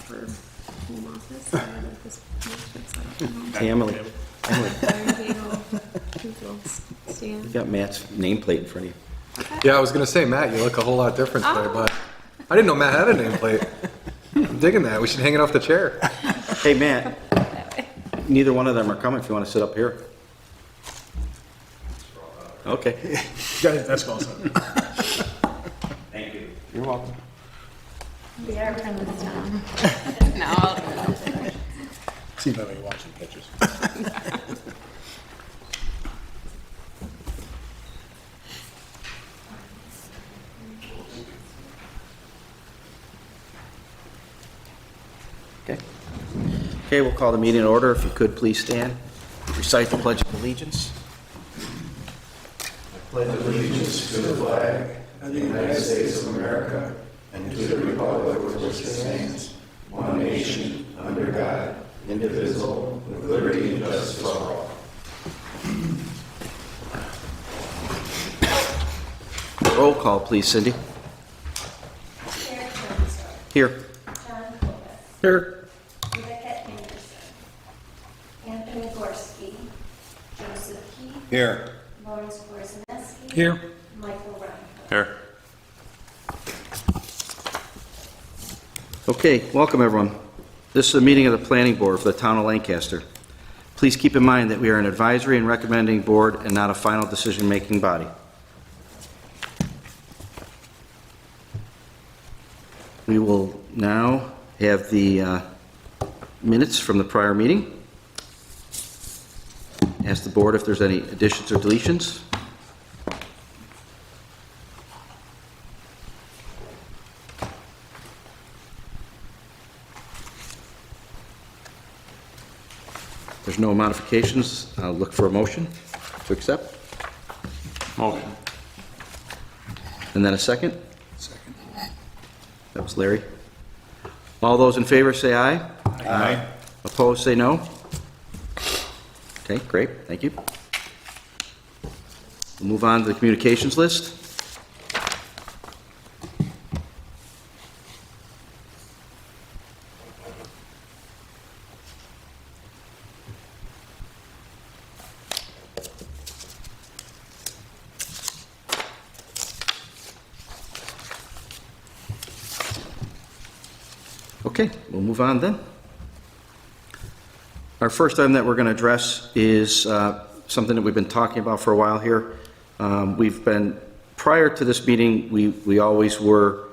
for home office. I have this should set up at home. Hey, Emily, Fire table, Google stand. you got Matt's nameplate in front of you. Yeah, I was gonna say, Matt, you look a whole lot different today, Oh. but I didn't know Matt had a nameplate. I'm digging that. We should hang it off the chair. Hey, Matt, That way. neither one of them are coming if you want to sit up here. Okay. Guys, that's well said. Thank you. You're welcome. We are from this town. No. See if anybody watching pictures. Okay. Okay, we'll call the meeting in order. If you could, please stand. Recite the Pledge of Allegiance. Roll call, please, Cindy. Eric Johnson, Here. John Colbert, Here. Rebecca Anderson, Anthony Gorski, Joseph Key, Here. Lawrence Borzineski. Here. Michael Ryan. Here. Okay, welcome everyone. This is a meeting of the Planning Board for the Town of Lancaster. Please keep in mind that we are an advisory and recommending board and not a final decision-making body. We will now have the minutes from the prior meeting. Ask the board if there's any additions or deletions. If there's no modifications, I'll look for a motion to accept. Motion. And then a second. Second. That was Larry. All those in favor say aye. Aye. Opposed, say no. Okay, great, thank you. We'll move on to the communications list. Okay, we'll move on then. Our first item that we're going to address is something that we've been talking about for a while here. Prior to this meeting, we always were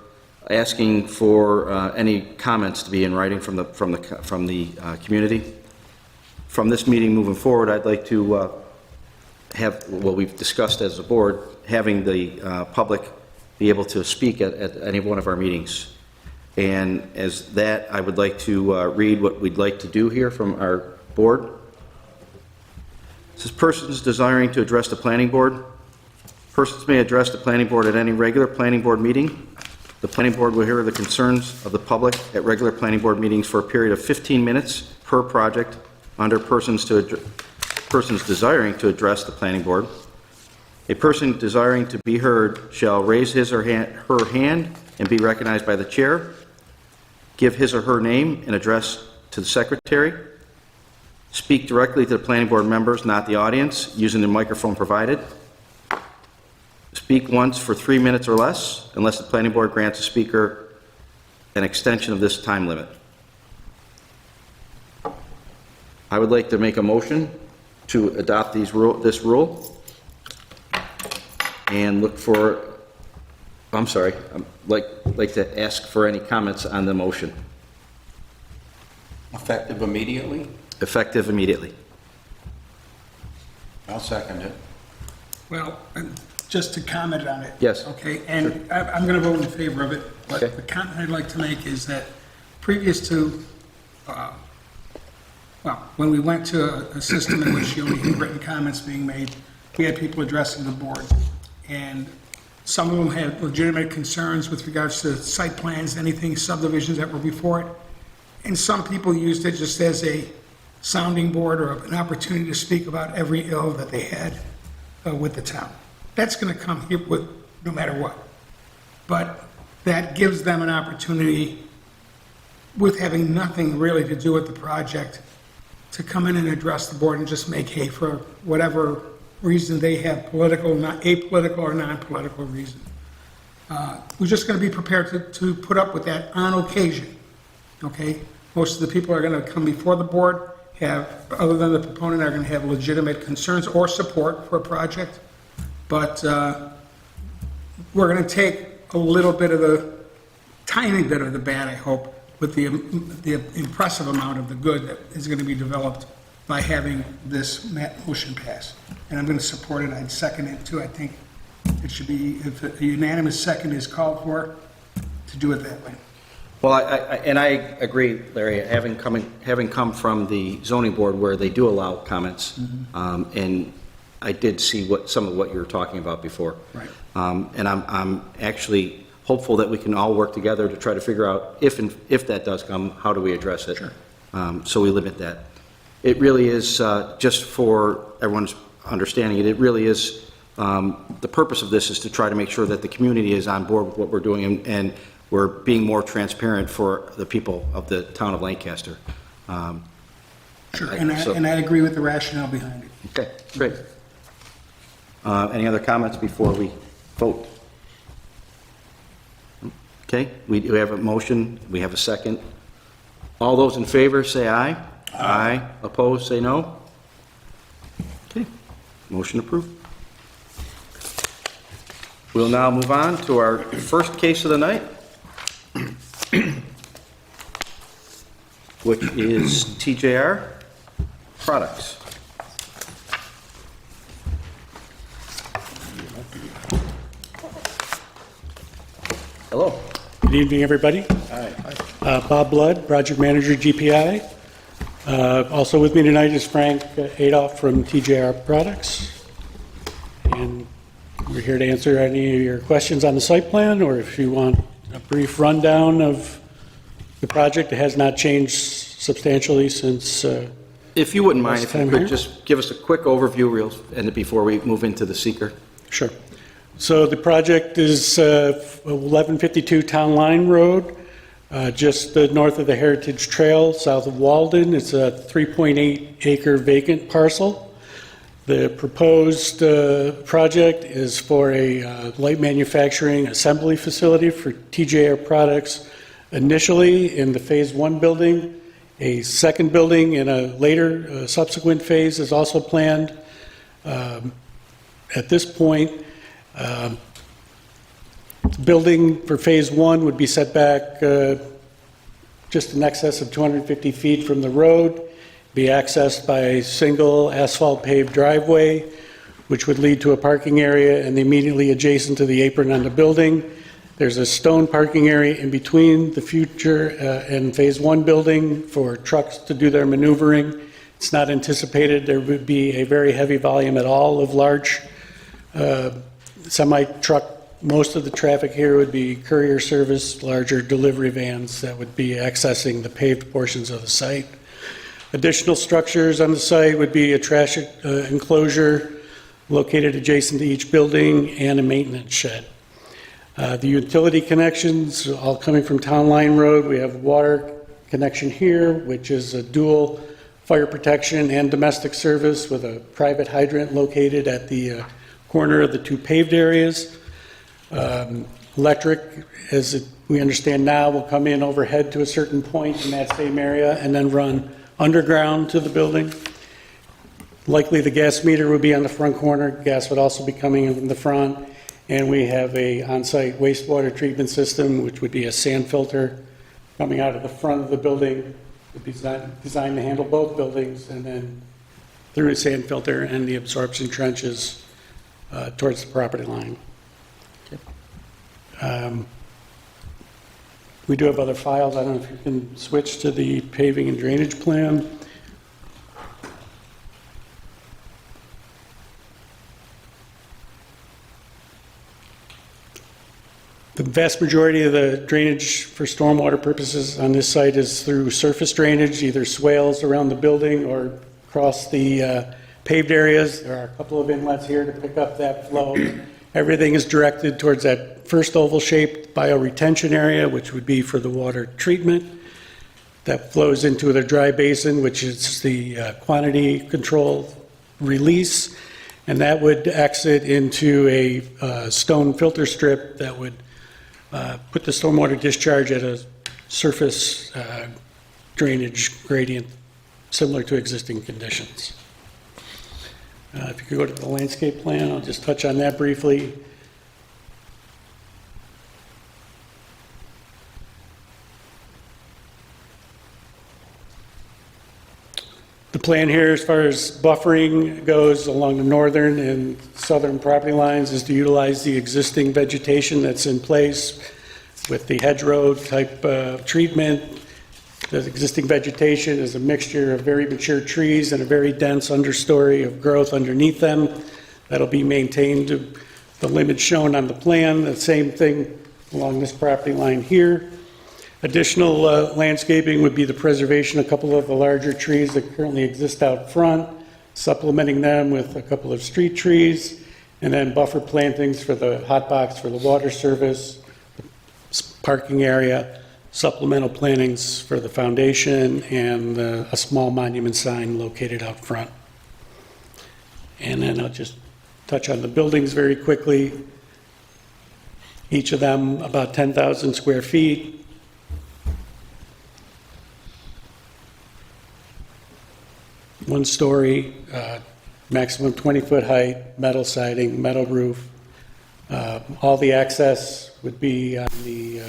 asking for any comments to be in writing from the community. From this meeting moving forward, I'd like to have what we've discussed as a board, having the public be able to speak at any one of our meetings. And as that, I would like to read what we'd like to do here from our board. It says, persons desiring to address the planning board. Persons may address the planning board at any regular planning board meeting. The planning board will hear the concerns of the public at regular planning board meetings for a period of 15 minutes per project under persons desiring to address the planning board. A person desiring to be heard shall raise his or her hand and be recognized by the chair. Give his or her name and address to the secretary. Speak directly to the planning board members, not the audience, using the microphone provided. Speak once for 3 minutes or less, unless the planning board grants a speaker an extension of this time limit. I would like to make a motion to adopt this rule and look for, I'm sorry, I'd like to ask for any comments on the motion. Effective immediately? Effective immediately. I'll second it. Well, and just to comment on it. Yes. Okay, and I'm going to vote in favor of it, but Okay. the comment I'd like to make is that previous to, when we went to a system in which you only had written comments being made, we had people addressing the board. And some of them had legitimate concerns with regards to site plans, anything, subdivisions that were before it. And some people used it just as a sounding board or an opportunity to speak about every ill that they had with the town. That's going to come here with no matter what. But that gives them an opportunity with having nothing really to do with the project, to come in and address the board and just make hay for whatever reason they have, political, not apolitical or non-political reason. We're just going to be prepared to put up with that on occasion, okay? Most of the people are going to come before the board, other than the proponent, are going to have legitimate concerns or support for a project. But we're going to take a little bit of tiny bit of the bad, I hope, with the impressive amount of the good that is going to be developed by having this motion pass. And I'm going to support it. I'd second it too. I think it should be, if a unanimous second is called for, to do it that way. Well, I agree, Larry, having come from the zoning board where they do allow comments, and I did see some of what you were talking about before. Right. And I'm actually hopeful that we can all work together to try to figure out if that does come, how do we address it? Sure. So we limit that. It really is, just for everyone's understanding, it really is, the purpose of this is to try to make sure that the community is on board with what we're doing, and we're being more transparent for the people of the town of Lancaster. Sure, and I agree with the rationale behind it. Okay, great. Any other comments before we vote? Okay, we have a motion, we have a second. All those in favor, say aye. Aye. Opposed, say no. Okay, motion approved. We'll now move on to our first case of the night, which is TJR Products. Hello. Good evening, everybody. Hi. Bob Blood, Project Manager, GPI. Also with me tonight is Frank Adolph from TJR Products. And we're here to answer any of your questions on the site plan, or if you want a brief rundown of the project. It has not changed substantially since... If you wouldn't mind, Last if you time could here? just give us a quick overview and before we move into the seeker. Sure. So the project is 1152 Town Line Road, just north of the Heritage Trail, south of Walden. It's a 3.8 acre vacant parcel. The proposed project is for a light manufacturing assembly facility for TJR Products, initially in the Phase 1 building. A second building in a later subsequent phase is also planned. At this point, the building for Phase 1 would be set back just in excess of 250 feet from the road, be accessed by a single asphalt paved driveway, which would lead to a parking area, and immediately adjacent to the apron on the building, there's a stone parking area in between the future and Phase 1 building for trucks to do their maneuvering. It's not anticipated there would be a very heavy volume at all of large semi-truck. Most of the traffic here would be courier service, larger delivery vans that would be accessing the paved portions of the site. Additional structures on the site would be a trash enclosure located adjacent to each building and a maintenance shed. The utility connections, all coming from Town Line Road. We have water connection here, which is a dual fire protection and domestic service with a private hydrant located at the corner of the two paved areas. Electric, as we understand now, will come in overhead to a certain point in that same area and then run underground to the building. Likely the gas meter would be on the front corner. Gas would also be coming in the front. And we have a on-site wastewater treatment system, which would be a sand filter coming out of the front of the building. It would be designed to handle both buildings, and then through a sand filter and the absorption trenches towards the property line. We do have other files. I don't know if you can switch to the paving and drainage plan. The vast majority of the drainage for stormwater purposes on this site is through surface drainage, either swales around the building or across the paved areas. There are a couple of inlets here to pick up that flow. Everything is directed towards that first oval-shaped bioretention area, which would be for the water treatment. that flows into the dry basin, which is the quantity control release, and that would exit into a stone filter strip that would put the stormwater discharge at a surface drainage gradient similar to existing conditions. If you could go to the landscape plan, I'll just touch on that briefly. The plan here, as far as buffering goes along the northern and southern property lines, is to utilize the existing vegetation that's in place with the hedgerow type treatment. The existing vegetation is a mixture of very mature trees and a very dense understory of growth underneath them. That'll be maintained to the limit shown on the plan. The same thing along this property line here. Additional landscaping would be the preservation of a couple of the larger trees that currently exist out front, supplementing them with a couple of street trees, and then buffer plantings for the hot box for the water service, parking area, supplemental plantings for the foundation, and a small monument sign located out front. And then I'll just touch on the buildings very quickly. Each of them about 10,000 square feet. One story, maximum 20-foot height, metal siding, metal roof. All the access would be on the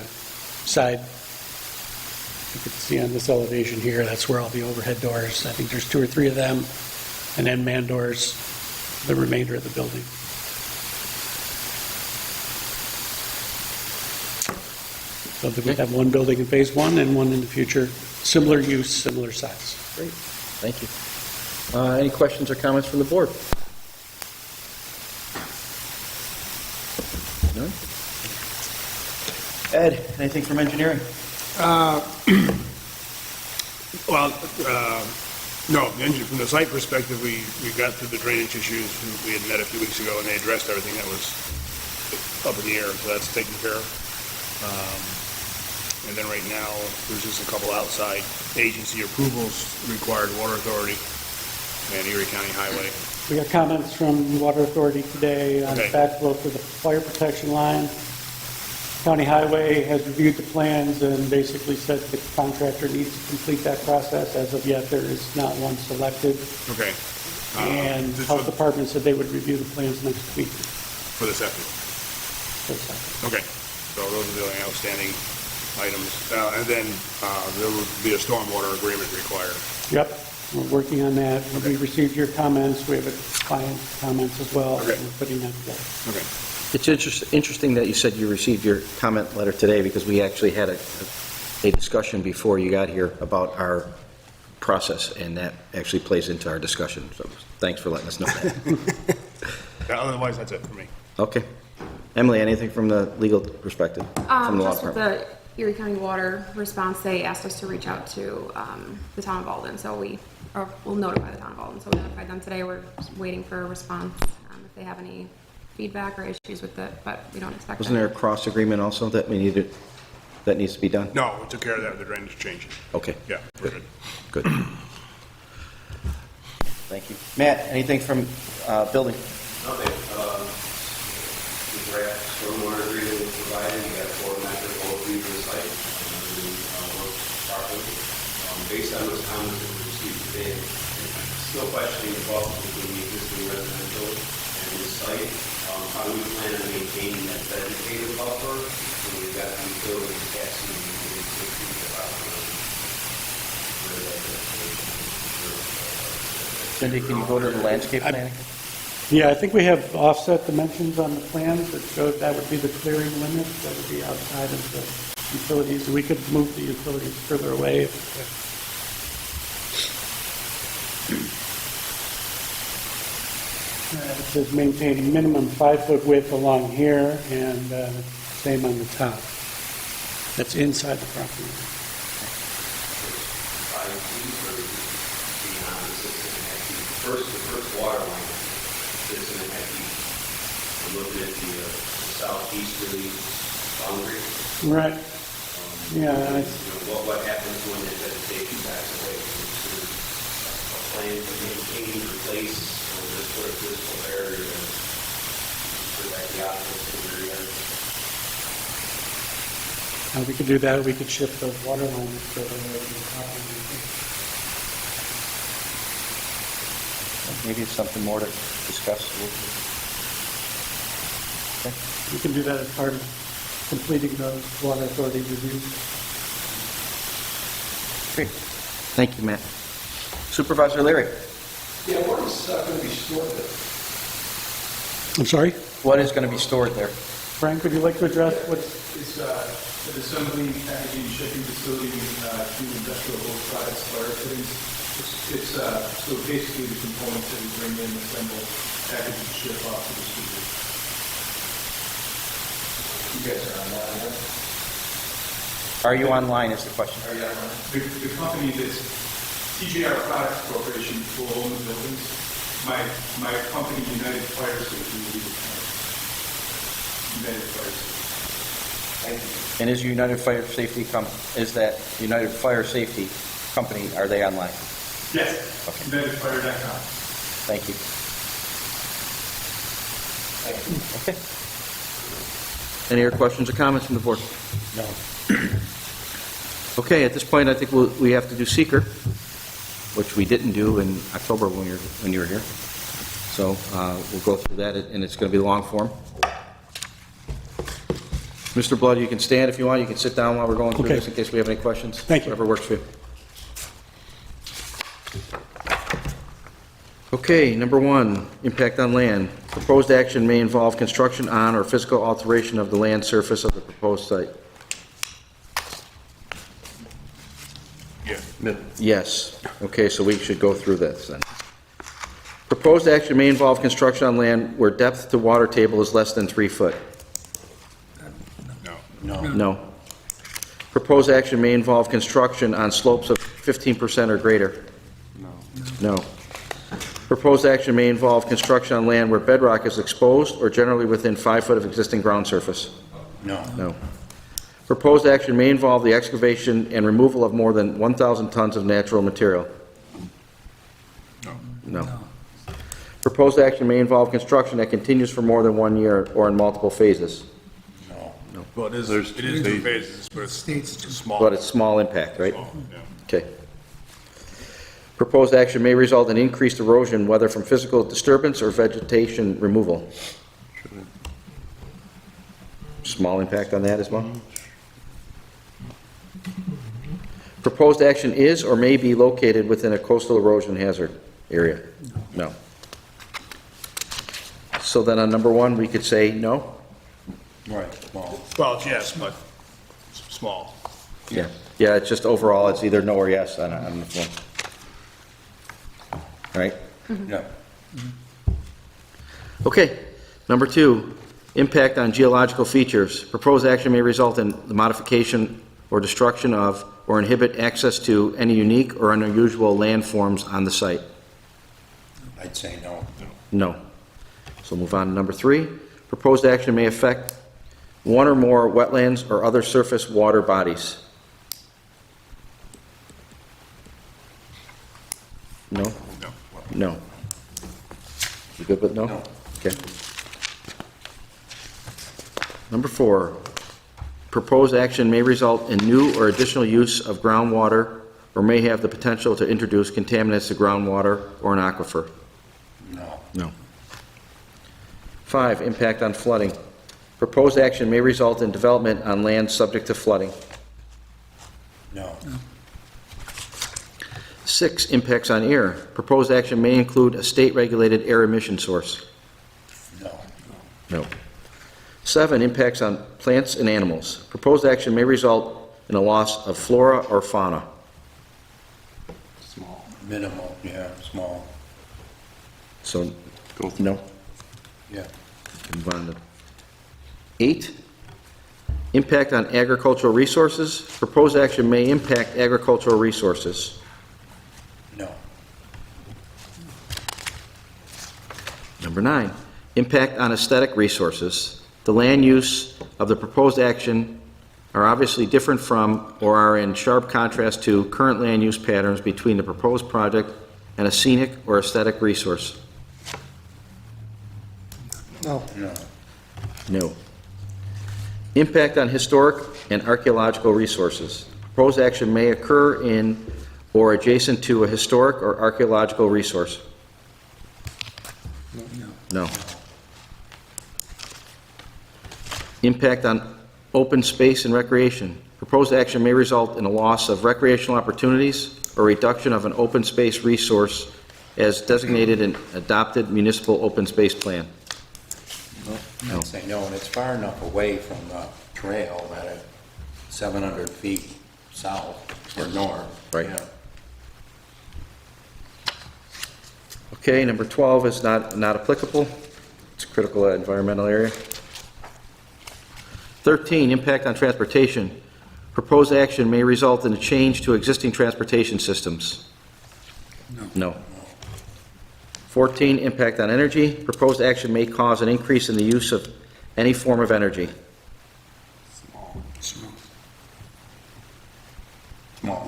side. You can see on this elevation here, that's where all the overhead doors, I think there's 2 or 3 of them, and then man doors, the remainder of the building. So we have one building in phase 1 and one in the future, similar use, similar size. Great, thank you. Any questions or comments from the board? None? Ed, anything from engineering? Well, no, from the site perspective, we got through the drainage issues. We had met a few weeks ago, and they addressed everything that was up in the air, so that's taken care of. And then right now, there's just a couple outside agency approvals required, Water Authority and Erie County Highway. We got comments from Water Authority today on Okay. backflow for the fire protection line. County Highway has reviewed the plans and basically said the contractor needs to complete that process. As of yet, there is not one selected. Okay. And This Health was Department said they would review the plans next week. for the septic. Okay, so those are the only outstanding items. And then there would be a stormwater agreement required. Yep, we're working on that. We received your comments. We have a client comments as well. Okay. We're putting that together. Okay. It's interesting that you said you received your comment letter today, because we actually had a discussion before you got here about our process, and that actually plays into our discussion. So thanks for letting us know that. Otherwise, that's it for me. Okay. Emily, anything from the legal perspective? From the law Just with department? the Erie County Water response, they asked us to reach out to the town of Alden, so we'll notify the town of Alden, so we notified them today. We're just waiting for a response if they have any feedback or issues with it, but we don't expect Wasn't there a any. cross agreement also that we needed, that needs to be done? No, we took care of that with the drainage change. Okay, Yeah, we're good. good. Thank you. Matt, anything from building? Nothing. The draft stormwater agreement was provided. We got 4 metrical feet of the site. Works properly. Based on those comments that we received today, I'm still questioning the buffer between the existing residential and the site. How do we plan on maintaining that vegetative buffer? When we've got the utility capacity within 6 feet of the property line. Cindy, can you go to the landscape planning? Yeah, I think we have offset dimensions on the plans that showed that would be the clearing limit. That would be outside of the utilities. We could move the utilities further away. It says maintaining minimum 5-foot width along here and same on the top. That's inside the property. 5 feet or beyond 6.5 feet. The first water line, 6.5 feet. I'm looking at the southeasterly boundary. Right. Yeah, You know, what happens when the vegetation backs away? Is there a plan to maintain, replace, or just put a physical barrier to protect the occupants in their yard? we could do that, we could shift the water line further away from the property. Maybe it's something more to discuss. We can do that as part of completing the water authority review. Great. Thank you, Matt. Supervisor Leary, Yeah, what is going to be stored there? I'm sorry? what is going to be stored there? Frank, would you like to address what's, It's an assembly, packaging, shipping facility, to industrial road products, fire fittings. It's so basically the components that we bring in, assemble, package, and ship off to the distributor. You guys are on that, right? Are you online is the question. The company that's TJR Products Corporation will own the buildings. My company, United Fire Safety, will be the tenant. United Fire Safety. Thank you. And is United Fire Safety is that United Fire Safety Company, are they online? Yes, Okay. UnitedFire.com. Thank you. Okay. Any other questions or comments from the board? no. Okay, at this point, I think we have to do seeker, which we didn't do in October when you were here. So we'll go through that, and it's going to be long form. Mr. Blood, you can stand if you want. You can sit down while we're going through Okay. this in case we have any questions. Thank you. Whatever works for you. Okay, number 1, impact on land. Proposed action may involve construction on or physical alteration of the land surface of the proposed site. Yeah. Yes. Okay, so we should go through this then. Proposed action may involve construction on land where depth to water table is less than 3 foot. No. No. Proposed action may involve construction on slopes of 15% or greater. No. Proposed action may involve construction on land where bedrock is exposed or generally within 5 foot of existing ground surface. No. No. Proposed action may involve the excavation and removal of more than 1,000 tons of natural material. No. Proposed action may involve construction that continues for more than 1 year or in multiple phases. Well, it is two phases, but it's States. small. But it's small impact, right? Small, yeah. Okay. Proposed action may result in increased erosion, whether from physical disturbance or vegetation removal. Small impact on that as well. Proposed action is or may be located within a coastal erosion hazard area. No. So then on number 1, we could say no? Right, well. Well, yes, but small. Yeah. Yeah, it's just overall, it's either no or yes on the form. Right? Yeah. Okay, number 2, impact on geological features. Proposed action may result in the modification or destruction of or inhibit access to any unique or unusual landforms on the site. I'd say no. No. So move on to number 3. Proposed action may affect one or more wetlands or other surface water bodies. No? No. No. You good with no? No. Okay. Number 4, proposed action may result in new or additional use of groundwater or may have the potential to introduce contaminants to groundwater or an aquifer. No. No. 5, impact on flooding. Proposed action may result in development on land subject to flooding. No. 6, impacts on air. Proposed action may include a state-regulated air emission source. No. No. 7, impacts on plants and animals. Proposed action may result in a loss of flora or fauna. Small. Minimal, yeah, small. So, no. Yeah. Move on to 8, impact on agricultural resources. Proposed action may impact agricultural resources. No. Number 9, impact on aesthetic resources. The land use of the proposed action are obviously different from or are in sharp contrast to current land use patterns between the proposed project and a scenic or aesthetic resource? No. No. Impact on historic and archaeological resources. Proposed action may occur in or adjacent to a historic or archaeological resource. No. Impact on open space and recreation. Proposed action may result in a loss of recreational opportunities or reduction of an open space resource as designated in adopted municipal open space plan. No. I'd say no, and it's far enough away from the trail that it's 700 feet south or north. Right. Yeah. Okay, number 12 is not applicable. It's a critical environmental area. 13, impact on transportation. Proposed action may result in a change to existing transportation systems. No. 14, impact on energy. Proposed action may cause an increase in the use of any form of energy.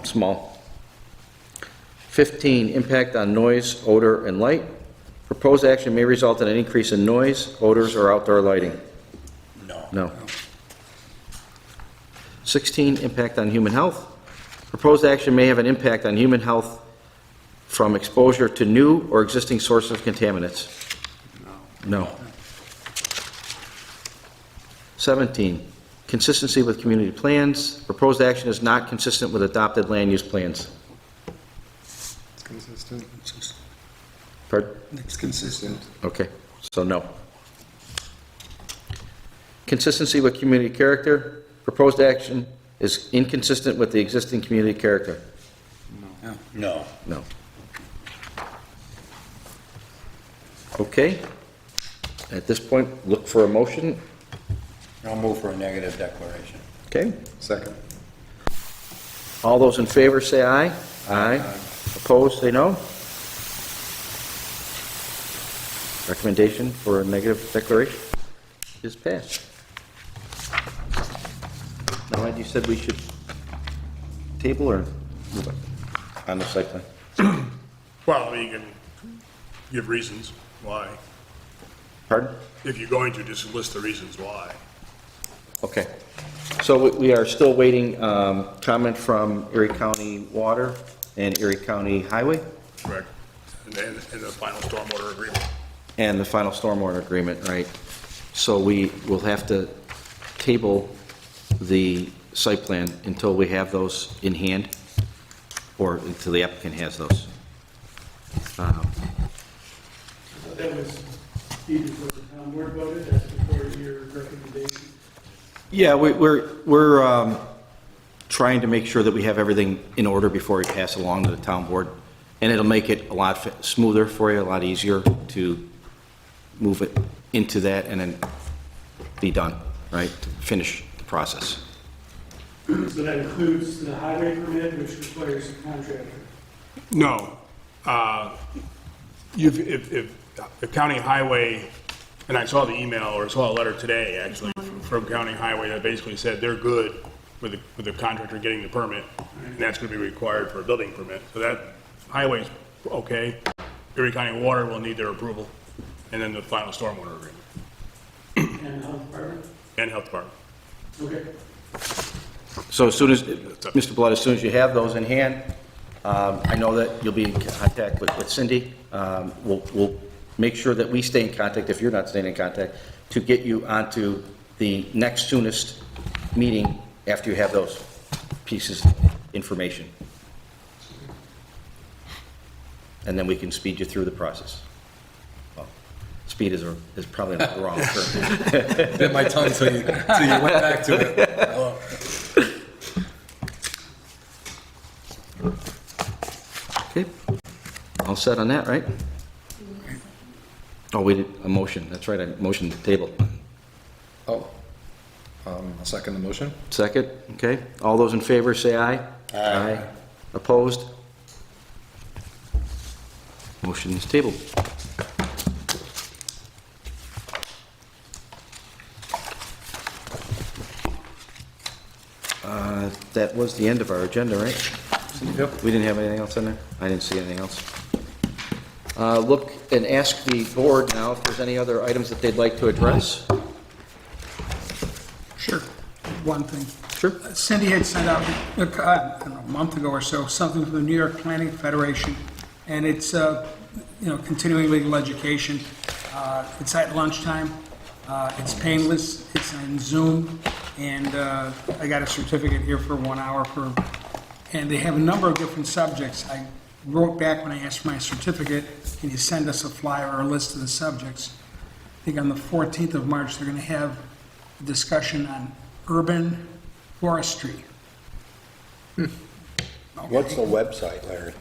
Small. 15, impact on noise, odor, and light. Proposed action may result in an increase in noise, odors, or outdoor lighting. No. 16, impact on human health. Proposed action may have an impact on human health from exposure to new or existing sources of contaminants. No. 17, consistency with community plans. Proposed action is not consistent with adopted land use plans. It's consistent. Pardon? It's consistent. Okay, so no. Consistency with community character. Proposed action is inconsistent with the existing community character. No. No. Okay. At this point, look for a motion. I'll move for a negative declaration. Okay. Second. All those in favor say aye. Aye. Opposed, say no. Recommendation for a negative declaration is passed. Now, Ed, you said we should table or move it on the site plan? Well, you can give reasons why. Pardon? If you're going to, just list the reasons why. Okay. So we are still waiting comment from Erie County Water and Erie County Highway Correct. And the final stormwater agreement. and the final stormwater agreement, right? So we will have to table the site plan until we have those in hand, or until the applicant has those. That was even before the town board voted, that's before your recommendation. Yeah, we're trying to make sure that we have everything in order before we pass along to the town board, and it'll make it a lot smoother for you, a lot easier to move it into that and then be done, right? To finish the process. So that includes the highway permit, which requires a contractor. No. If the county highway, and I saw the email, or saw a letter today, actually, from county highway that basically said they're good with the contractor getting the permit, and that's going to be required for a building permit. So that highway's okay. Erie County Water will need their approval, and then the final stormwater agreement, And the health department? and health department. Okay. So as soon as, Mr. Blood, as soon as you have those in hand, I know that you'll be in contact with Cindy. We'll make sure that we stay in contact, if you're not staying in contact, to get you onto the next soonest meeting after you have those pieces of information. And then we can speed you through the process. Well, speed is probably not the wrong term. Bit my tongue till you went back to it. Okay, all set on that, right? Oh, we did a motion, that's right, I motioned the table. Oh, I'll second the motion. Second, okay, all those in favor say aye. Aye. Opposed? Motion is tabled. that was the end of our agenda, right? Yep. We didn't have anything else in there? I didn't see anything else. Look and ask the board now if there's any other items that they'd like to address. Sure. One thing. Sure. Cindy had sent out, I don't know, a month ago or so, something from the New York Planning Federation, and it's, continuing legal education. It's at lunchtime. It's painless. It's on Zoom, and I got a certificate here for 1 hour and they have a number of different subjects. I wrote back when I asked for my certificate, can you send us a flyer or a list of the subjects? I think on the 14th of March, they're going to have a discussion on urban forestry. What's the website, Larry?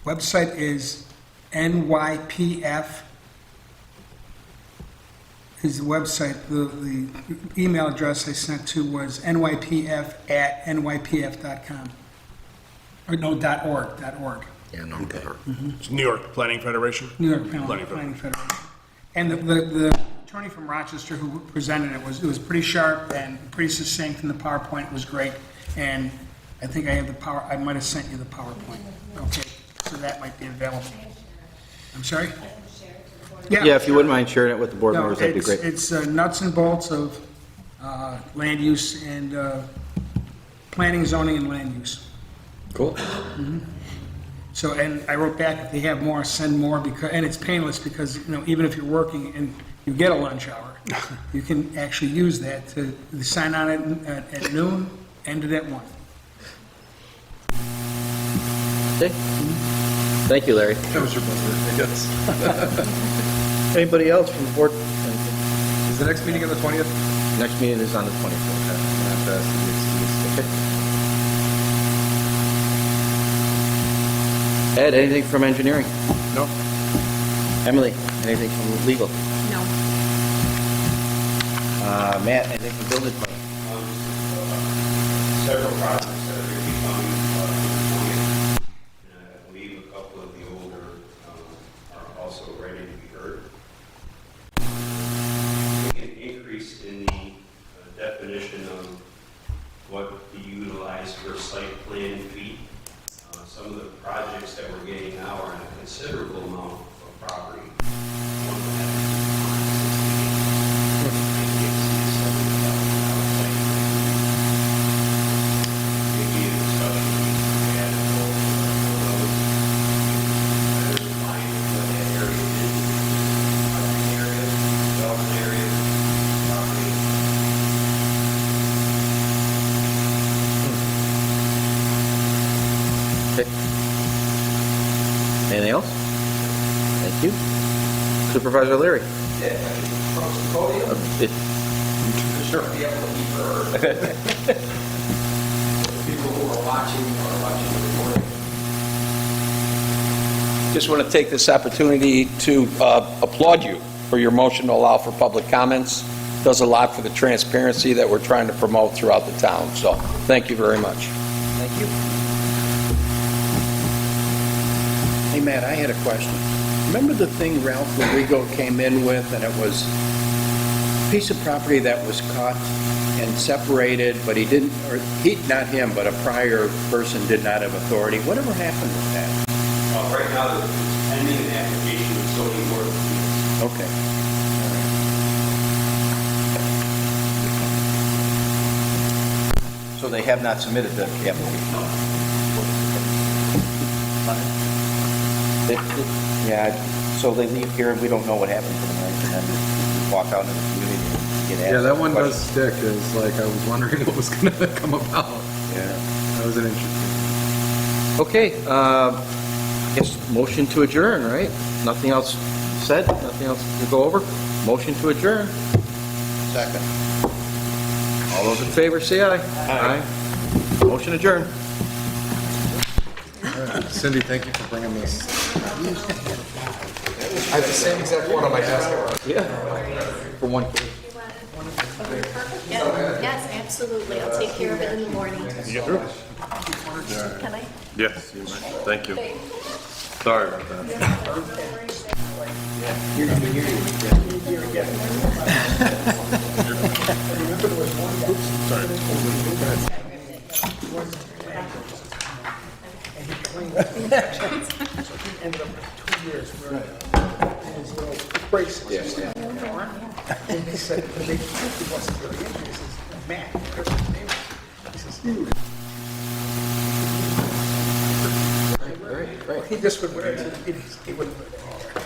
Website is NYPF is the website. The email address I sent to was nypf@nypf.com. Or no, .org. Yeah, no. It's New York Planning Federation? New York Planning Planning Federation. And the attorney from Rochester who presented it was pretty sharp and pretty succinct, and the PowerPoint was great. And I think I might have sent you the PowerPoint. Okay, so that might be available. I'm sorry? Yeah, if you wouldn't mind sharing it with the board No, members, that'd be great. It's nuts and bolts of land use and planning, zoning, and land use. Cool. So, and I wrote back, if they have more, send more, and it's painless, because, even if you're working and you get a lunch hour, you can actually use that to sign on it at noon, end it at 1. Okay. Thank you, Larry. That was your buzzword, I guess. Anybody else from the board? Is the next meeting on the 20th? Next meeting is on the 24th. Okay. Ed, anything from engineering? No. Emily, anything from legal? No. Matt, anything from building department? Several projects that are going to be coming to the 20th. And I believe a couple of the older are also ready to be heard. An increase in the definition of what we utilize for site plan fee. Some of the projects that we're getting now are on a considerable amount of property. One that Okay. Anything else? Thank you. Supervisor Leary? Sure. Be able to be heard. People who are watching the recording. Just want to take this opportunity to applaud you for your motion to allow for public comments. Does a lot for the transparency that we're trying to promote throughout the town. So thank you very much. Thank you. Hey, Matt, I had a question. Remember the thing Ralph Rodrigo came in with, and it was a piece of property that was cut and separated, but he didn't, or he, not him, but a prior person did not have authority. Whatever happened with that? right now, it's pending an application with zoning board of appeals. Okay. So they have not submitted the application? Yeah, so they leave here and we don't know what happened to them, right? And then walk out into the community and get asked. Yeah, that one does questions. stick, is like, I was wondering what was gonna come about. Yeah. That was an interesting. Okay, guess motion to adjourn, right? Nothing else said, nothing else to go over? Motion to adjourn. Second. All those in favor, say aye. Aye. Motion adjourned. Cindy, thank you for bringing this. I have the same exact one on my desk. Yeah. For one case. Yes, absolutely. I'll take care of it in the morning. Can I? Yes, thank you. Sorry about that. Sorry. explained. So he ended up with 2 years where his little braces just didn't work. And they said, when they checked, he wasn't really injured. He says, Matt, whatever his name was. He says, he just would wear it, he wouldn't wear it anymore.